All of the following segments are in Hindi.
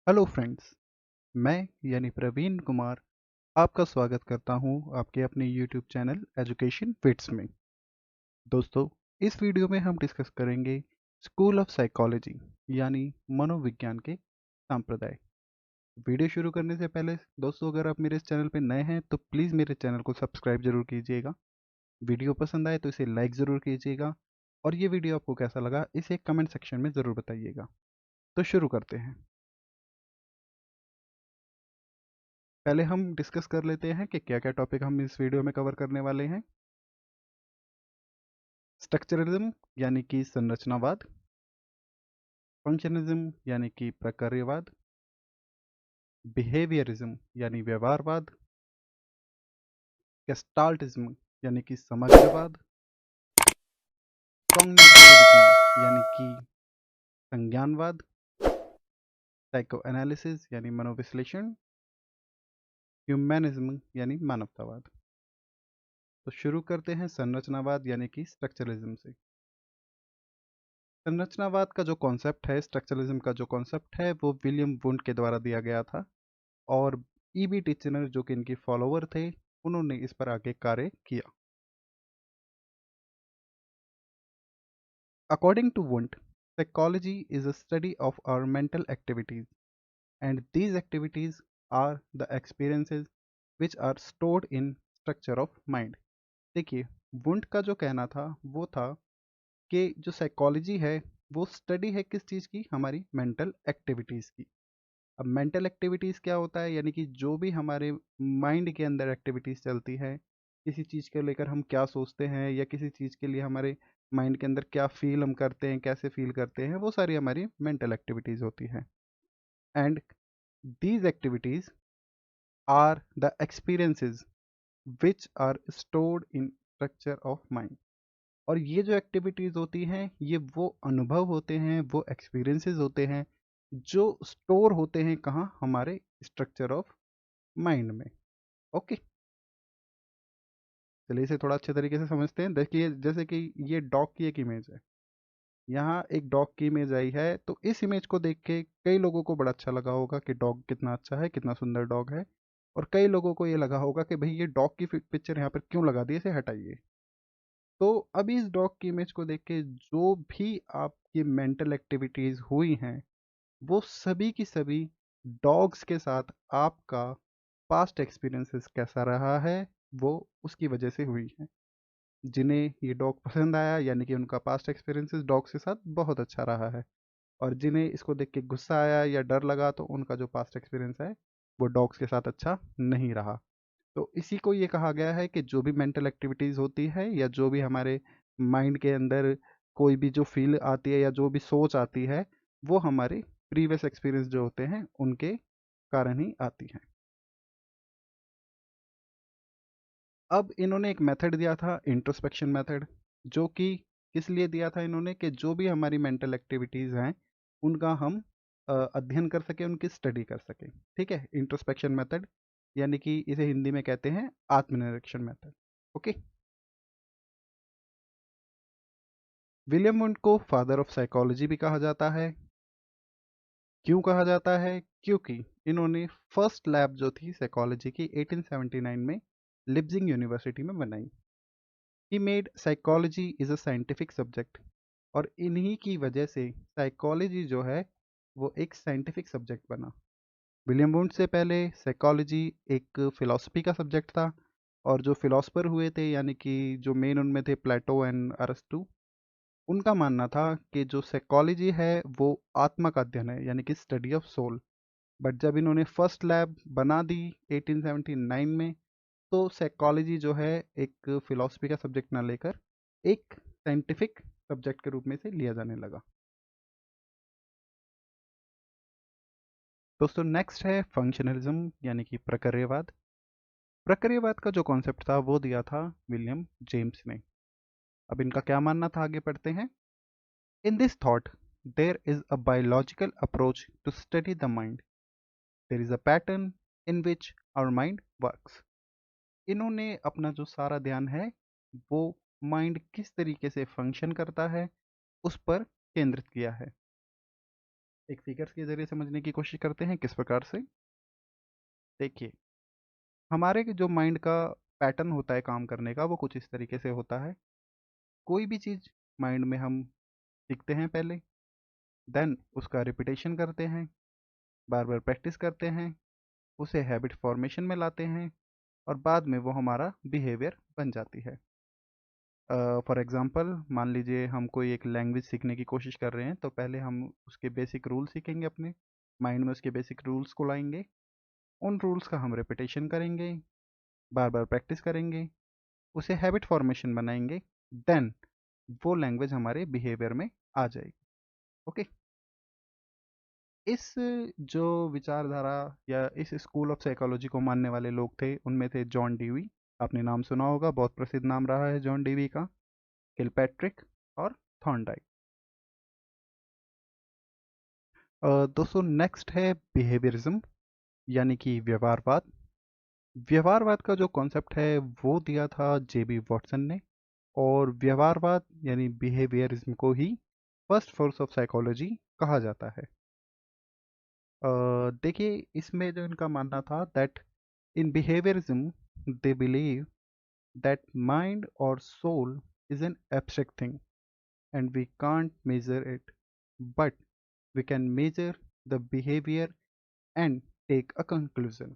Hello friends. मैं यानी प्रवीण कुमार आपका स्वागत करता हूं आपके अपने यूट्यूब चैनल एजुकेशन विट्स में। दोस्तों, इस वीडियो में हम डिस्कस करेंगे स्कूल ऑफ साइकोलॉजी यानी मनोविज्ञान के संप्रदाय। वीडियो शुरू करने से पहले दोस्तों, अगर आप मेरे इस चैनल पर नए हैं तो प्लीज़ मेरे चैनल को सब्सक्राइब जरूर कीजिएगा। वीडियो पसंद आए तो इसे लाइक ज़रूर कीजिएगा और ये वीडियो आपको कैसा लगा इसे कमेंट सेक्शन में ज़रूर बताइएगा। तो शुरू करते हैं। पहले हम डिस्कस कर लेते हैं कि क्या क्या टॉपिक हम इस वीडियो में कवर करने वाले हैं। स्ट्रक्चरलिज्म यानी कि संरचनावाद, फंक्शनलिज्म यानी कि प्रक्रियावाद, बिहेवियरिज्म यानी व्यवहारवाद, गेस्टाल्टिज्म यानी कि समग्रवाद, कॉग्निटिविज्म यानी कि संज्ञानवाद, साइको एनालिसिस यानी मनोविश्लेषण, ह्यूमनिज्म यानी मानवतावाद। तो शुरू करते हैं संरचनावाद यानी कि स्ट्रक्चरलिज्म से। संरचनावाद का जो कॉन्सेप्ट है, स्ट्रक्चरलिज्म का जो कॉन्सेप्ट है, वो विलियम वुंड के द्वारा दिया गया था और ईबी टिचनर जो कि इनके फॉलोवर थे, उन्होंने इस पर आगे कार्य किया। According to Wundt, psychology is a study of our mental activities and these activities are the experiences which are stored in structure of mind. देखिए, वुंड का जो कहना था वो था कि जो साइकोलॉजी है वो स्टडी है किस चीज़ की, हमारी मेंटल एक्टिविटीज़ की। अब मेंटल एक्टिविटीज़ क्या होता है, यानी कि जो भी हमारे माइंड के अंदर एक्टिविटीज़ चलती है, किसी चीज़ को लेकर हम क्या सोचते हैं या किसी चीज़ के लिए हमारे माइंड के अंदर क्या फील हम करते हैं, कैसे फील करते हैं, वो सारी हमारी मेंटल एक्टिविटीज़ होती हैं। And these activities are the experiences which are stored in structure of mind. और ये जो एक्टिविटीज़ होती हैं, ये वो अनुभव होते हैं, वो एक्सपीरियंसेस होते हैं जो स्टोर होते हैं कहाँ, हमारे स्ट्रक्चर ऑफ माइंड में। ओके, चलिए इसे थोड़ा अच्छे तरीके से समझते हैं। देखिए, जैसे कि ये डॉग की एक इमेज है, यहाँ एक डॉग की इमेज आई है, तो इस इमेज को देख के कई लोगों को बड़ा अच्छा लगा होगा कि डॉग कितना अच्छा है, कितना सुंदर डॉग है। और कई लोगों को ये लगा होगा कि भाई ये डॉग की पिक्चर यहाँ पर क्यों लगा दी, इसे हटाइए। तो अभी इस डॉग की इमेज को देख के जो भी आपकी मेंटल एक्टिविटीज़ हुई हैं, वो सभी की सभी डॉग्स के साथ आपका पास्ट एक्सपीरियंसेस कैसा रहा है, वो उसकी वजह से हुई है। जिन्हें ये डॉग पसंद आया, यानी कि उनका पास्ट एक्सपीरियंसेस डॉग्स के साथ बहुत अच्छा रहा है। और जिन्हें इसको देख के गुस्सा आया या डर लगा, तो उनका जो पास्ट एक्सपीरियंस है वो डॉग्स के साथ अच्छा नहीं रहा। तो इसी को ये कहा गया है कि जो भी मेंटल एक्टिविटीज़ होती है या जो भी हमारे माइंड के अंदर कोई भी जो फील आती है या जो भी सोच आती है, वो हमारे प्रीवियस एक्सपीरियंस जो होते हैं उनके कारण ही आती हैं। अब इन्होंने एक मेथड दिया था, इंट्रोस्पेक्शन मेथड, जो कि किस लिए दिया था इन्होंने, कि जो भी हमारी मेंटल एक्टिविटीज़ हैं उनका हम अध्ययन कर सकें, उनकी स्टडी कर सकें। ठीक है, इंट्रोस्पेक्शन मेथड यानी कि इसे हिंदी में कहते हैं आत्मनिरीक्षण मेथड। ओके। विलियम वुंड को फादर ऑफ साइकोलॉजी भी कहा जाता है। क्यों कहा जाता है? क्योंकि इन्होंने फर्स्ट लैब जो थी साइकोलॉजी की 1879 में लिप्जिंग यूनिवर्सिटी में बनाई। He made psychology is a scientific subject, और इन्हीं की वजह से साइकोलॉजी जो है वो एक साइंटिफिक सब्जेक्ट बना। विलियम वुंड से पहले साइकोलॉजी एक फिलॉसफी का सब्जेक्ट था, और जो फिलोसफर हुए थे, यानी कि जो मेन उनमें थे प्लेटो एंड अरस्तु, उनका मानना था कि जो साइकोलॉजी है वो आत्मा का अध्ययन है, यानी कि स्टडी ऑफ सोल। बट जब इन्होंने फर्स्ट लैब बना दी 1879 में, तो साइकोलॉजी जो है एक फिलॉसफी का सब्जेक्ट ना लेकर एक साइंटिफिक सब्जेक्ट के रूप में से लिया जाने लगा। दोस्तों, नेक्स्ट है फंक्शनलिज्म यानी कि प्रक्रियावाद। प्रक्रियावाद का जो कॉन्सेप्ट था वो दिया था विलियम जेम्स ने। अब इनका क्या मानना था, आगे पढ़ते हैं। In this thought there is a biological approach to study the mind. There is a pattern in which our mind works. इन्होंने अपना जो सारा ध्यान है वो माइंड किस तरीके से फंक्शन करता है उस पर केंद्रित किया है। एक फिगर्स के जरिए समझने की कोशिश करते हैं किस प्रकार से। देखिए, हमारे जो माइंड का पैटर्न होता है काम करने का वो कुछ इस तरीके से होता है। कोई भी चीज़ माइंड में हम सीखते हैं पहले, देन उसका रिपीटेशन करते हैं, बार बार प्रैक्टिस करते हैं, उसे हैबिट फॉर्मेशन में लाते हैं और बाद में वो हमारा बिहेवियर बन जाती है। फॉर एग्जांपल, मान लीजिए हम कोई एक लैंग्वेज सीखने की कोशिश कर रहे हैं, तो पहले हम उसके बेसिक रूल सीखेंगे, अपने माइंड में उसके बेसिक रूल्स को लाएंगे, उन रूल्स का हम रिपीटेशन करेंगे, बार बार प्रैक्टिस करेंगे, उसे हैबिट फॉर्मेशन बनाएंगे, देन वो लैंग्वेज हमारे बिहेवियर में आ जाएगी। ओके। इस जो विचारधारा या इस स्कूल ऑफ साइकोलॉजी को मानने वाले लोग थे, उनमें थे जॉन डीवी, आपने नाम सुना होगा, बहुत प्रसिद्ध नाम रहा है जॉन डीवी का, किलपैट्रिक और थॉर्नडाइक। दोस्तों, नेक्स्ट है बिहेवियरिज्म, यानी कि व्यवहारवाद। व्यवहारवाद का जो कॉन्सेप्ट है वो दिया था जेबी वॉटसन ने, और व्यवहारवाद यानी बिहेवियरिज्म को ही फर्स्ट फोर्स ऑफ साइकोलॉजी कहा जाता है। देखिए, इसमें जो इनका मानना था that in behaviourism they believe that mind और soul is an abstract thing and we can't measure it, but we can measure the behavior and take a conclusion।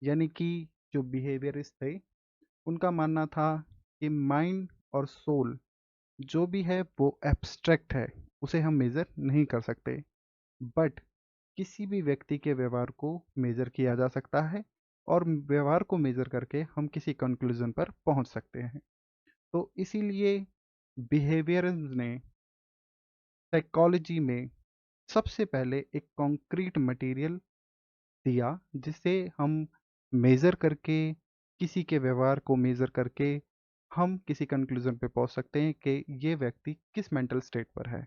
यानी कि जो बिहेवियरिस्ट थे, उनका मानना था कि माइंड और सोल जो भी है वो एब्स्ट्रैक्ट है, उसे हम मेज़र नहीं कर सकते, बट किसी भी व्यक्ति के व्यवहार को मेज़र किया जा सकता है और व्यवहार को मेज़र करके हम किसी कंक्लूजन पर पहुंच सकते हैं। तो इसीलिए बिहेवियरिज्म ने साइकोलॉजी में सबसे पहले एक कॉन्क्रीट मटेरियल दिया, जिसे हम मेज़र करके, किसी के व्यवहार को मेज़र करके हम किसी कंक्लूजन पे पहुंच सकते हैं कि ये व्यक्ति किस मेंटल स्टेट पर है।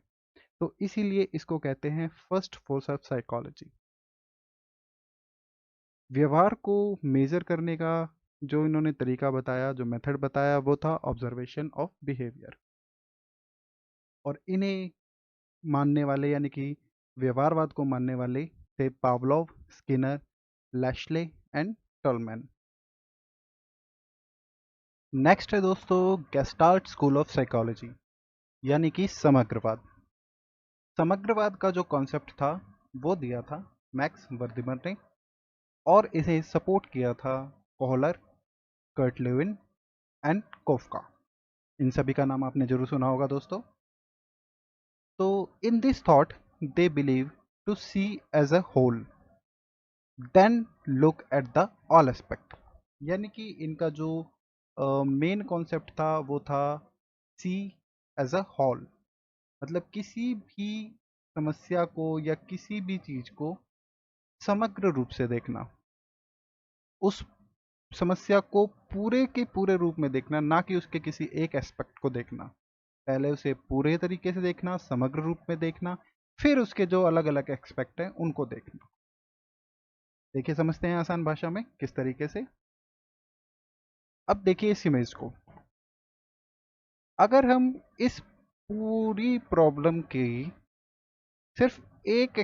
तो इसीलिए इसको कहते हैं फर्स्ट फोर्स ऑफ साइकोलॉजी। व्यवहार को मेज़र करने का जो इन्होंने तरीका बताया, जो मेथड बताया, वो था ऑब्जर्वेशन ऑफ बिहेवियर। और इन्हें मानने वाले, यानी कि व्यवहारवाद को मानने वाले थे Pavlov, Skinner, Lashley and Tolman. Next है दोस्तों गेस्टाल्ट स्कूल ऑफ साइकोलॉजी, यानी कि समग्रवाद। समग्रवाद का जो कॉन्सेप्ट था वो दिया था मैक्स वर्दिमर ने, और इसे सपोर्ट किया था Kohler, Kurt Lewin and Koffka. इन सभी का नाम आपने जरूर सुना होगा दोस्तों। तो in this thought they believe to see as a whole then look at the all aspect. यानी कि इनका जो मेन कॉन्सेप्ट था वो था सी एज अ होल, मतलब किसी भी समस्या को या किसी भी चीज को समग्र रूप से देखना, उस समस्या को पूरे के पूरे रूप में देखना, ना कि उसके किसी एक एस्पेक्ट को देखना। पहले उसे पूरे तरीके से देखना, समग्र रूप में देखना, फिर उसके जो अलग अलग एस्पेक्ट हैं उनको देखना। देखिए, समझते हैं आसान भाषा में किस तरीके से। अब देखिए इस इमेज को, अगर हम इस पूरी प्रॉब्लम की सिर्फ एक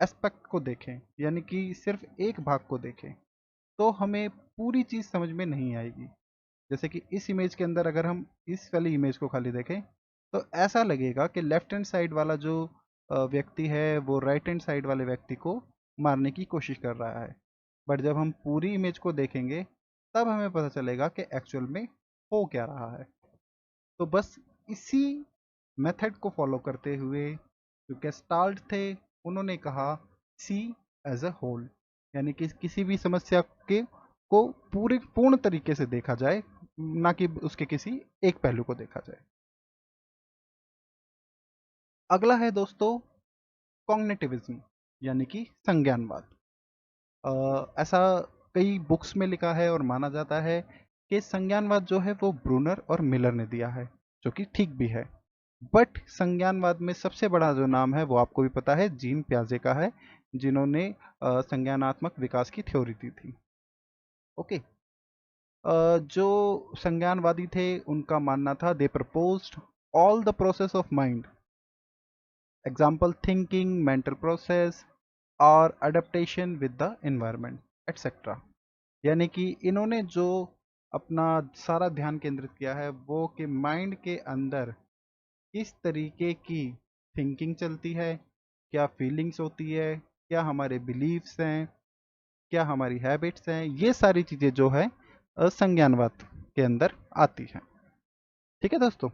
एस्पेक्ट को देखें, यानी कि सिर्फ एक भाग को देखें, तो हमें पूरी चीज़ समझ में नहीं आएगी। जैसे कि इस इमेज के अंदर अगर हम इस वाली इमेज को खाली देखें, तो ऐसा लगेगा कि लेफ्ट हैंड साइड वाला जो व्यक्ति है वो राइट हैंड साइड वाले व्यक्ति को मारने की कोशिश कर रहा है। बट जब हम पूरी इमेज को देखेंगे, तब हमें पता चलेगा कि एक्चुअल में हो क्या रहा है। तो बस इसी मेथड को फॉलो करते हुए जो गेस्टाल्ट थे, उन्होंने कहा सी एज अ होल, यानी कि किसी भी समस्या के को पूरे पूर्ण तरीके से देखा जाए, ना कि उसके किसी एक पहलू को देखा जाए। अगला है दोस्तों कॉग्निटिविज्म, यानी कि संज्ञानवाद। ऐसा कई बुक्स में लिखा है और माना जाता है कि संज्ञानवाद जो है वो ब्रूनर और मिलर ने दिया है, जो कि ठीक भी है। बट संज्ञानवाद में सबसे बड़ा जो नाम है वो आपको भी पता है, जीन प्याजे का है, जिन्होंने संज्ञानात्मक विकास की थ्योरी दी थी। ओके। जो संज्ञानवादी थे उनका मानना था they proposed all the process of mind example thinking, mental process और adaptation with the environment etcetera. यानी कि इन्होंने जो अपना सारा ध्यान केंद्रित किया है वो कि माइंड के अंदर किस तरीके की थिंकिंग चलती है, क्या फीलिंग्स होती है, क्या हमारे बिलीव्स हैं, क्या हमारी हैबिट्स हैं, ये सारी चीज़ें जो है संज्ञानवाद के अंदर आती हैं। ठीक है दोस्तों।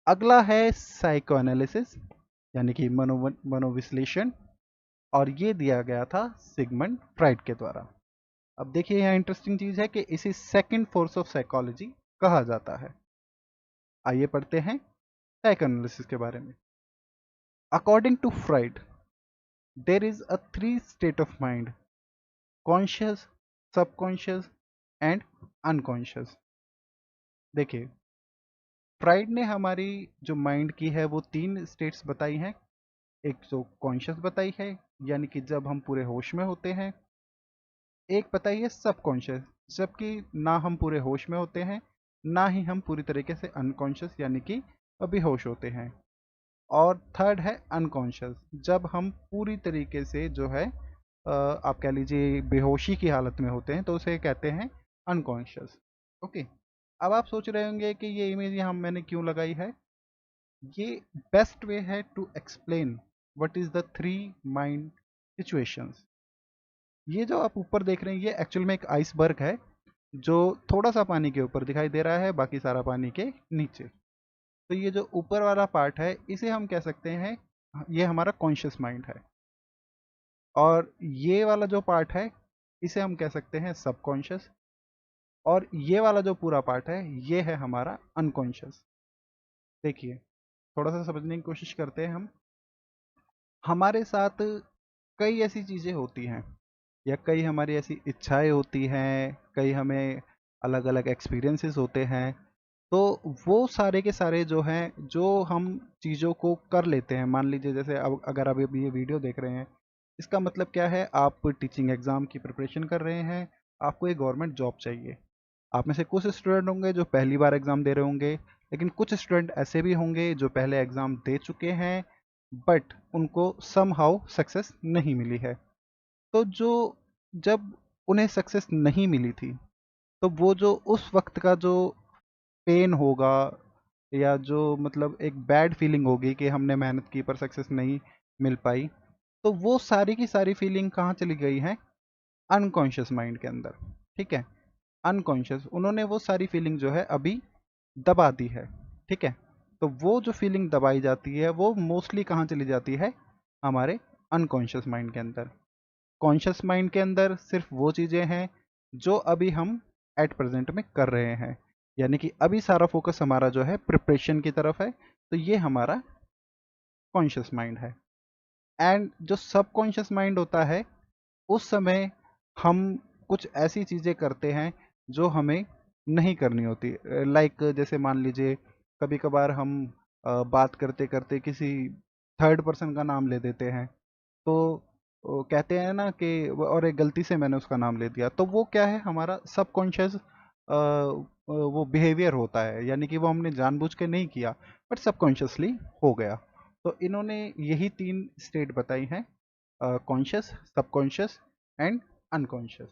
अगला है साइको एनालिसिस, यानी कि मनोविश्लेषण, और ये दिया गया था सिगमंड फ्राइड के द्वारा। अब देखिए यहाँ इंटरेस्टिंग चीज़ है कि इसे सेकंड फोर्स ऑफ साइकोलॉजी कहा जाता है। आइए पढ़ते हैं साइको एनालिसिस के बारे में। According to Freud, there is a three state of mind: conscious, subconscious and unconscious. देखिए, फ्राइड ने हमारी जो माइंड की है वो तीन स्टेट्स बताई हैं। एक तो कॉन्शियस बताई है, यानी कि जब हम पूरे होश में होते हैं। एक बताई है सबकॉन्शियस, जबकि ना हम पूरे होश में होते हैं, ना ही हम पूरी तरीके से अनकॉन्शियस यानी कि बेहोश होते हैं। और थर्ड है अनकॉन्शियस, जब हम पूरी तरीके से जो है आप कह लीजिए बेहोशी की हालत में होते हैं, तो उसे कहते हैं अनकॉन्शियस। ओके। अब आप सोच रहे होंगे कि ये इमेज यहाँ मैंने क्यों लगाई है। ये बेस्ट वे है to explain what is the three mind situations. ये जो आप ऊपर देख रहे हैं ये एक्चुअल में एक आइसबर्ग है, जो थोड़ा सा पानी के ऊपर दिखाई दे रहा है, बाकी सारा पानी के नीचे। तो ये जो ऊपर वाला पार्ट है इसे हम कह सकते हैं, ये हमारा कॉन्शियस माइंड है। और ये वाला जो पार्ट है इसे हम कह सकते हैं सबकॉन्शियस। और ये वाला जो पूरा पार्ट है ये है हमारा अनकॉन्शियस। देखिए, थोड़ा सा समझने की कोशिश करते हैं हम। हमारे साथ कई ऐसी चीज़ें होती हैं, या कई हमारी ऐसी इच्छाएं होती हैं, कई हमें अलग अलग एक्सपीरियंसेस होते हैं। तो वो सारे के सारे जो हैं, जो हम चीज़ों को कर लेते हैं, मान लीजिए जैसे अब अगर आप अभी ये वीडियो देख रहे हैं, इसका मतलब क्या है, आप टीचिंग एग्ज़ाम की प्रिपरेशन कर रहे हैं, आपको एक गवर्नमेंट जॉब चाहिए। आप में से कुछ स्टूडेंट होंगे जो पहली बार एग्ज़ाम दे रहे होंगे, लेकिन कुछ स्टूडेंट ऐसे भी होंगे जो पहले एग्ज़ाम दे चुके हैं, बट उनको समहाउ सक्सेस नहीं मिली है। तो जो जब उन्हें सक्सेस नहीं मिली थी, तो वो जो उस वक्त का जो पेन होगा, या जो मतलब एक बैड फीलिंग होगी कि हमने मेहनत की पर सक्सेस नहीं मिल पाई, तो वो सारी की सारी फीलिंग कहाँ चली गई है, अनकॉन्शियस माइंड के अंदर। ठीक है, अनकॉन्शियस उन्होंने वो सारी फीलिंग जो है अभी दबा दी है। ठीक है, तो वो जो फीलिंग दबाई जाती है वो मोस्टली कहाँ चली जाती है, हमारे अनकॉन्शियस माइंड के अंदर। कॉन्शियस माइंड के अंदर सिर्फ वो चीज़ें हैं जो अभी हम एट प्रेजेंट में कर रहे हैं, यानी कि अभी सारा फोकस हमारा जो है प्रिपरेशन की तरफ है। तो ये हमारा कॉन्शियस माइंड है। एंड जो सबकॉन्शियस माइंड होता है, उस समय हम कुछ ऐसी चीज़ें करते हैं जो हमें नहीं करनी होती। लाइक जैसे मान लीजिए कभी कभार हम बात करते करते किसी थर्ड पर्सन का नाम ले देते हैं, तो वो कहते हैं ना कि और एक गलती से मैंने उसका नाम ले दिया, तो वो क्या है, हमारा सबकॉन्शियस वो बिहेवियर होता है, यानी कि वो हमने जानबूझ के नहीं किया, बट सबकॉन्शियसली हो गया। तो इन्होंने यही तीन स्टेट बताई हैं: कॉन्शियस, सबकॉन्शियस एंड अनकॉन्शियस।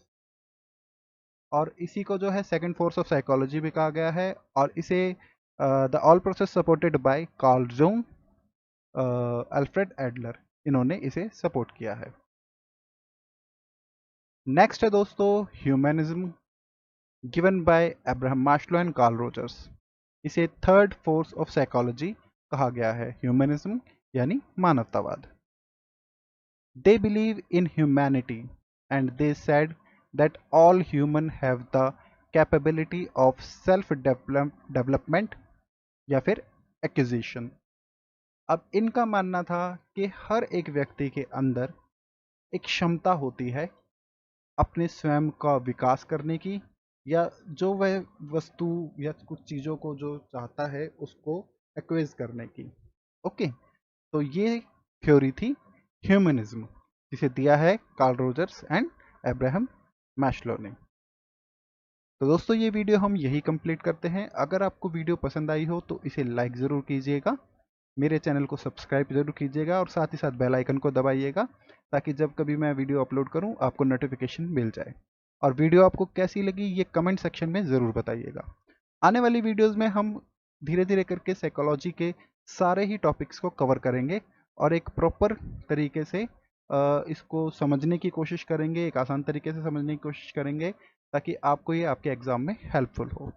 और इसी को जो है सेकंड फोर्स ऑफ साइकोलॉजी भी कहा गया है, और इसे the all process supported by Carl Jung, Alfred Adler, इन्होंने इसे सपोर्ट किया है। नेक्स्ट है दोस्तों humanism, given by Abraham Maslow and Carl Rogers. इसे थर्ड फोर्स ऑफ साइकोलॉजी कहा गया है, ह्यूमनिज्म यानी मानवतावाद। They believe in humanity, and they said that all humans have the capability of self development या फिर acquisition। अब इनका मानना था कि हर एक व्यक्ति के अंदर एक क्षमता होती है अपने स्वयं का विकास करने की, या जो वह वस्तु या कुछ चीज़ों को जो चाहता है उसको एक्वेज करने की। ओके, तो ये थ्योरी थी ह्यूमनिज्म, जिसे दिया है Carl Rogers and Abraham Maslow ने। तो दोस्तों ये वीडियो हम यही कंप्लीट करते हैं। अगर आपको वीडियो पसंद आई हो तो इसे लाइक ज़रूर कीजिएगा, मेरे चैनल को सब्सक्राइब ज़रूर कीजिएगा और साथ ही साथ बेल आइकन को दबाइएगा, ताकि जब कभी मैं वीडियो अपलोड करूं आपको नोटिफिकेशन मिल जाए। और वीडियो आपको कैसी लगी ये कमेंट सेक्शन में ज़रूर बताइएगा। आने वाली वीडियोज़ में हम धीरे धीरे करके साइकोलॉजी के सारे ही टॉपिक्स को कवर करेंगे और एक प्रॉपर तरीके से इसको समझने की कोशिश करेंगे, एक आसान तरीके से समझने की कोशिश करेंगे, ताकि आपको ये आपके एग्ज़ाम में हेल्पफुल हो।